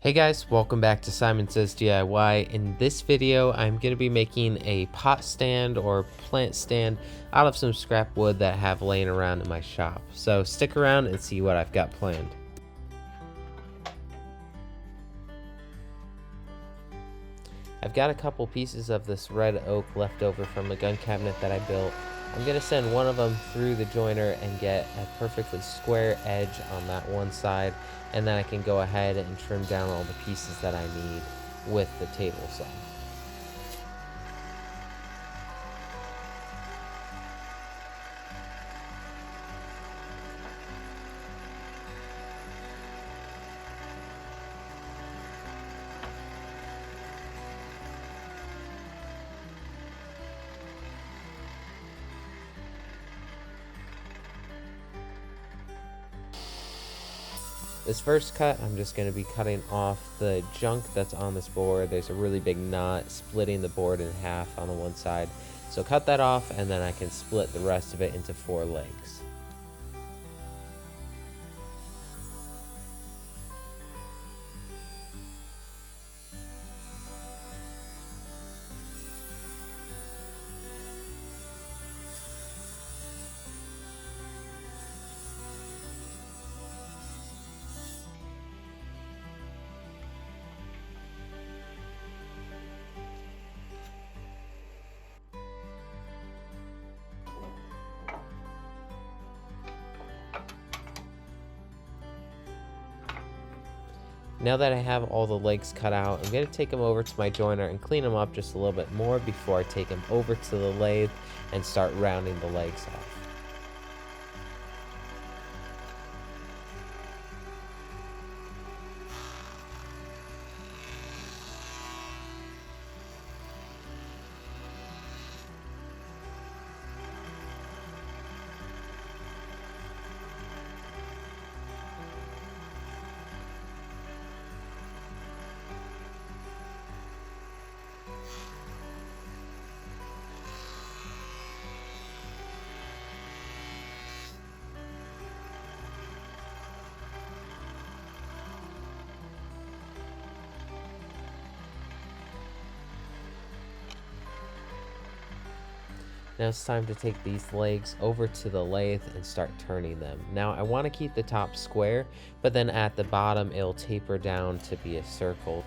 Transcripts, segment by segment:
Hey guys, welcome back to Simon Says DIY. In this video, I'm going to be making a pot stand or plant stand out of some scrap wood that I have laying around in my shop. So stick around and see what I've got planned. I've got a couple pieces of this red oak left over from a gun cabinet that I built. I'm going to send one of them through the joiner and get a perfectly square edge on that one side, and then I can go ahead and trim down all the pieces that I need with the table saw. This first cut, I'm just going to be cutting off the junk that's on this board. There's a really big knot splitting the board in half on the one side. So cut that off, and then I can split the rest of it into 4 legs. Now that I have all the legs cut out, I'm going to take them over to my joiner and clean them up just a little bit more before I take them over to the lathe and start rounding the legs off. Now it's time to take these legs over to the lathe and start turning them. Now I want to keep the top square, but then at the bottom it'll taper down to be a circle.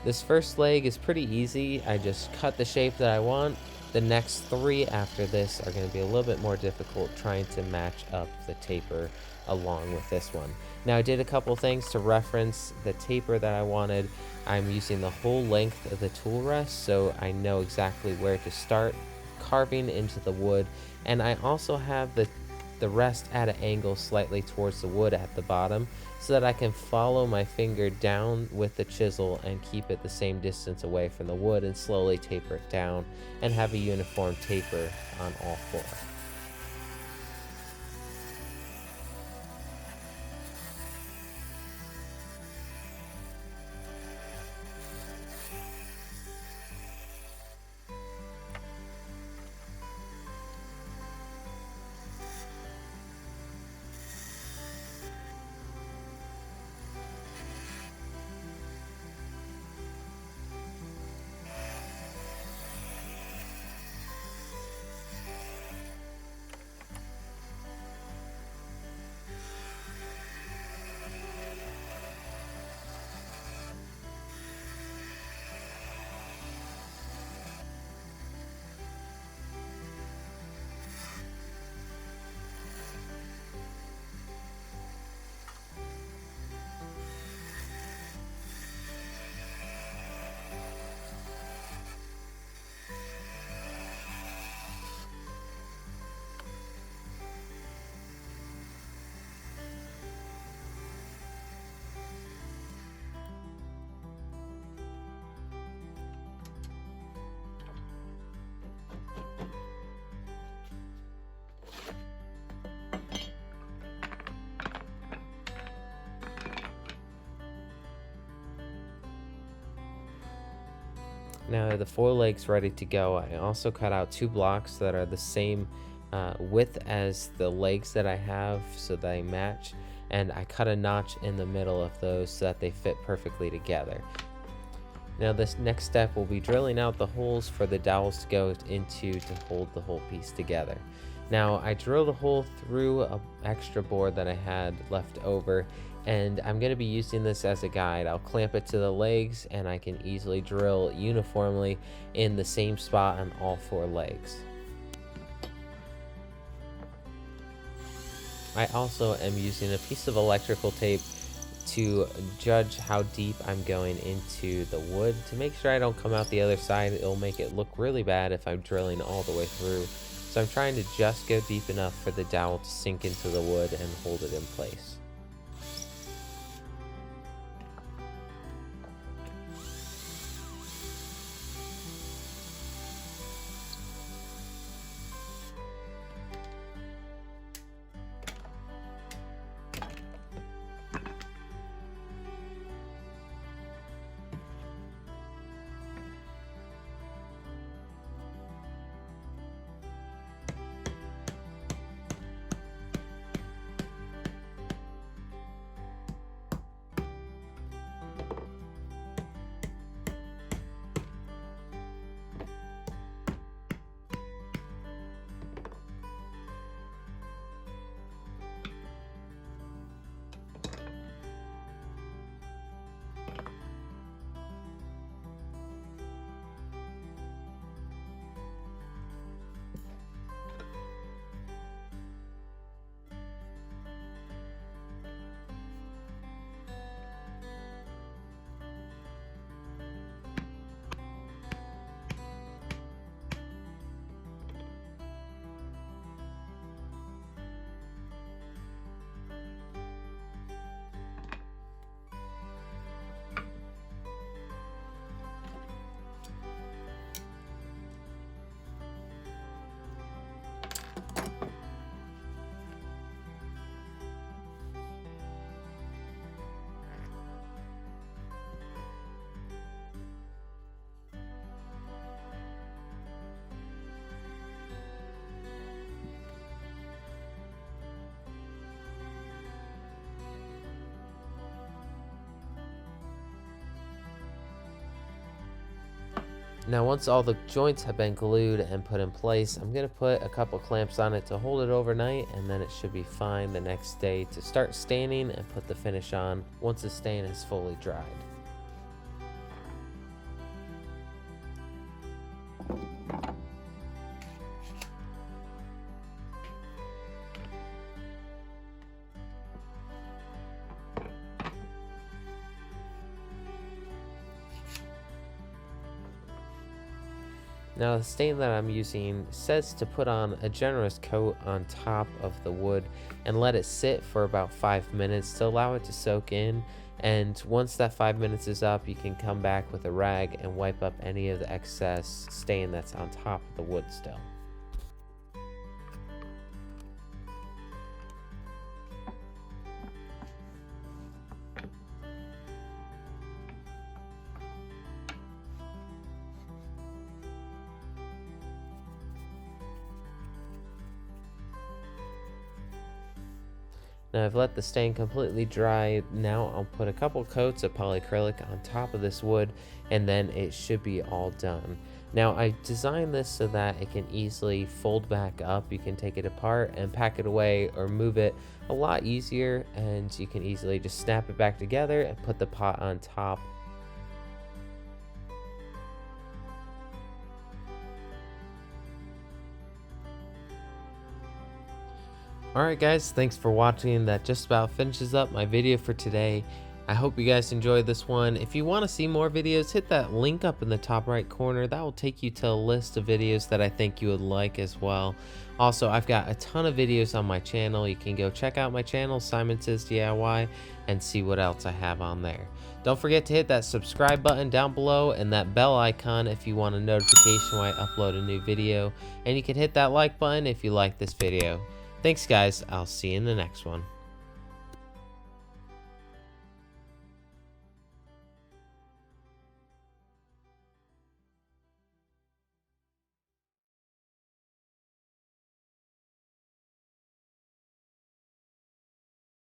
This first leg is pretty easy. I just cut the shape that I want. The next 3 after this are going to be a little bit more difficult, trying to match up the taper along with this one. Now I did a couple things to reference the taper that I wanted. I'm using the whole length of the tool rest, so I know exactly where to start carving into the wood, and I also have the rest at an angle slightly towards the wood at the bottom, so that I can follow my finger down with the chisel and keep it the same distance away from the wood and slowly taper it down and have a uniform taper on all 4. Now the 4 legs ready to go. I also cut out 2 blocks that are the same width as the legs that I have, so they match. and I cut a notch in the middle of those so that they fit perfectly together. Now this next step will be drilling out the holes for the dowels to go into to hold the whole piece together. Now I drilled a hole through an extra board that I had left over, and I'm going to be using this as a guide. I'll clamp it to the legs and I can easily drill uniformly in the same spot on all 4 legs. I also am using a piece of electrical tape to judge how deep I'm going into the wood to make sure I don't come out the other side. It'll make it look really bad if I'm drilling all the way through. So I'm trying to just go deep enough for the dowel to sink into the wood and hold it in place. Now once all the joints have been glued and put in place, I'm going to put a couple clamps on it to hold it overnight, and then it should be fine the next day to start staining and put the finish on once the stain is fully dried. Now the stain that I'm using says to put on a generous coat on top of the wood and let it sit for about 5 minutes to allow it to soak in, and once that 5 minutes is up, you can come back with a rag and wipe up any of the excess stain that's on top of the wood still. Now I've let the stain completely dry. Now I'll put a couple coats of polyacrylic on top of this wood, and then it should be all done. Now I designed this so that it can easily fold back up. You can take it apart and pack it away or move it a lot easier, and you can easily just snap it back together and put the pot on top. Alright guys, thanks for watching. That just about finishes up my video for today. I hope you guys enjoyed this one. If you want to see more videos, hit that link up in the top right corner. That will take you to a list of videos that I think you would like as well. Also, I've got a ton of videos on my channel. You can go check out my channel, Simon Says DIY, and see what else I have on there. Don't forget to hit that subscribe button down below and that bell icon if you want a notification when I upload a new video. And you can hit that like button if you like this video. Thanks guys, I'll see you in the next one.